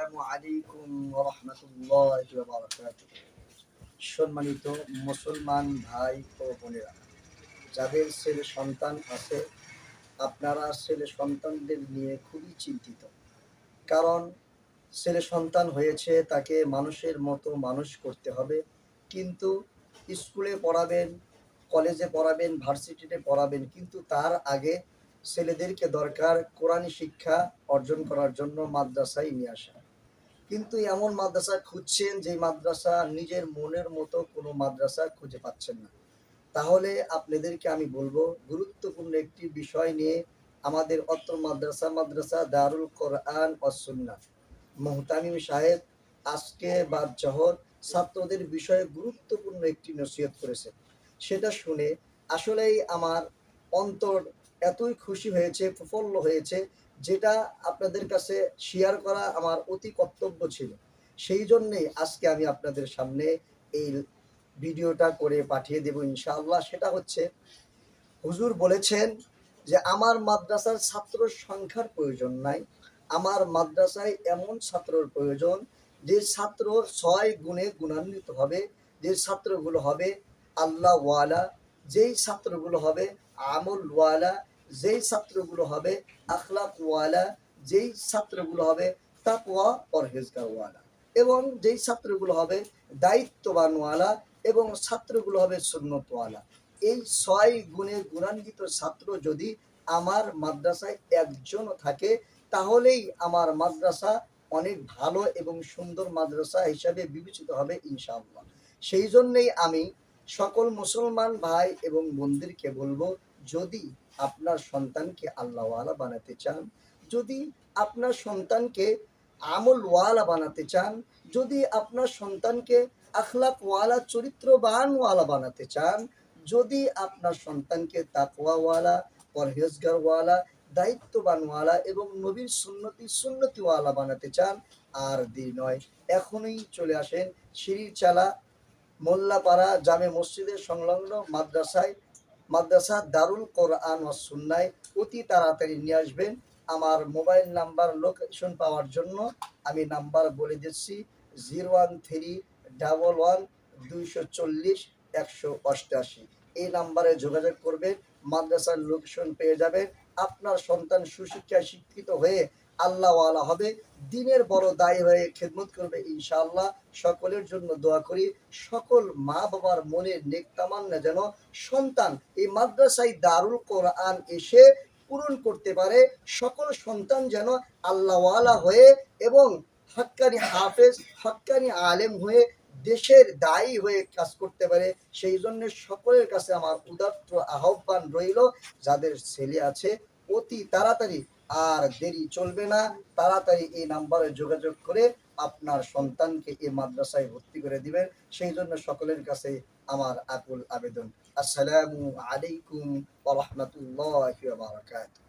আসসালামু আলাইকুম ওয়া রাহমাতুল্লাহি ওয়া বারাকাতুহু। সম্মানিত মুসলমান ভাই ও বোনেরা, যাদের ছেলে সন্তান আছে, আপনারা ছেলে সন্তানদের নিয়ে খুবই চিন্তিত। কারণ ছেলে সন্তান হয়েছে, তাকে মানুষের মতো মানুষ করতে হবে। কিন্তু স্কুলে পড়াবেন, কলেজে পড়াবেন, ভার্সিটিতে পড়াবেন, কিন্তু তার আগে ছেলেদেরকে দরকার কোরআনী শিক্ষা অর্জন করার জন্য মাদ্রাসায় নিয়ে আসা। কিন্তু এমন মাদ্রাসা খুঁজছেন যে মাদ্রাসা নিজের মনের মতো কোনো মাদ্রাসা খুঁজে পাচ্ছেন না। তাহলে আপনাদেরকে আমি বলবো, গুরুত্বপূর্ণ একটি বিষয় নিয়ে আমাদের অত্র মাদ্রাসা দারুল কোরআন ওয়াস সুন্নাহ মুহতামিম সাহেব আজকে বাদ জহর ছাত্রদের বিষয়ে গুরুত্বপূর্ণ একটি নসিহত করেছে। সেটা শুনে আসলেই আমার অন্তর এতই খুশি হয়েছে, প্রফুল্ল হয়েছে, যেটা আপনাদের কাছে শেয়ার করা আমার অতি কর্তব্য ছিল। সেই জন্যেই আজকে আমি আপনাদের সামনে এই ভিডিওটা করে পাঠিয়ে দেব ইনশাআল্লাহ। সেটা হচ্ছে, হুজুর বলেছেন যে আমার মাদ্রাসার ছাত্র সংখ্যার প্রয়োজন নাই, আমার মাদ্রাসায় এমন ছাত্রর প্রয়োজন যে ছাত্র ৬ গুণে গুণান্বিত হবে, যে ছাত্রগুলো হবে আল্লাহওয়ালা, যেই ছাত্রগুলো হবে আমলওয়ালা, যেই ছাত্রগুলো হবে আখলাকওয়ালা, যেই ছাত্রগুলো হবে তাকওয়া পরহেজগারওয়ালা, এবং যেই ছাত্রগুলো হবে দায়িত্ববানওয়ালা, এবং ছাত্রগুলো হবে সুন্নতওয়ালা। এই ৬ গুণে গুণান্বিত ছাত্র যদি আমার মাদ্রাসায় একজনও থাকে, তাহলেই আমার মাদ্রাসা অনেক ভালো এবং সুন্দর মাদ্রাসা হিসাবে বিবেচিত হবে ইনশাআল্লাহ। সেই জন্যেই আমি সকল মুসলমান ভাই এবং বোনদেরকে বলবো, যদি আপনার সন্তানকে আল্লাহওয়ালা বানাতে চান, যদি আপনার সন্তানকে আমলওয়ালা বানাতে চান, যদি আপনার সন্তানকে আখলাকওয়ালা চরিত্রবানওয়ালা বানাতে চান, যদি আপনার সন্তানকে তাকওয়াওয়ালা, পরহেজগারওয়ালা, দায়িত্ববানওয়ালা এবং নবীর সুন্নতিওয়ালা বানাতে চান, আর দেরি নয়, এখনই চলে আসেন সিঁড়িরচালা মোল্লাপাড়া জামে মসজিদের সংলগ্ন মাদ্রাসা দারুল কোরআন ওয়াস সুন্নাহ অতি তাড়াতাড়ি নিয়ে আসবেন। আমার মোবাইল নাম্বার লোকেশন পাওয়ার জন্য আমি নাম্বার বলে দিচ্ছি, 01311240188। এই নাম্বারে যোগাযোগ করবেন, মাদ্রাসার লোকেশন পেয়ে যাবেন। আপনার সন্তান সুশিক্ষায় শিক্ষিত হয়ে আল্লাহওয়ালা হবে, দিনের বড় দায়ী হয়ে খেদমত করবে ইনশাআল্লাহ। সকলের জন্য দোয়া করি, সকল মা বাবার মনের নেক তামান্না যেন সন্তান এই মাদ্রাসায় দারুল কোরআন এসে পূরণ করতে পারে। সকল সন্তান যেন আল্লাহওয়ালা হয়ে এবং হক্কানি হাফেজ, হক্কানি আলেম হয়ে দেশের দায়ী হয়ে কাজ করতে পারে। সেই জন্য সকলের কাছে আমার উদাত্ত আহ্বান রইল, যাদের ছেলে আছে অতি তাড়াতাড়ি, আর দেরি চলবে না, তাড়াতাড়ি এই নাম্বারে যোগাযোগ করে আপনার সন্তানকে এই মাদ্রাসায় ভর্তি করে দিবেন। সেই জন্য সকলের কাছে আমার আকুল আবেদন। আসসালামু আলাইকুম ওয়া রাহমাতুল্লাহি ওয়া বারাকাতুহু।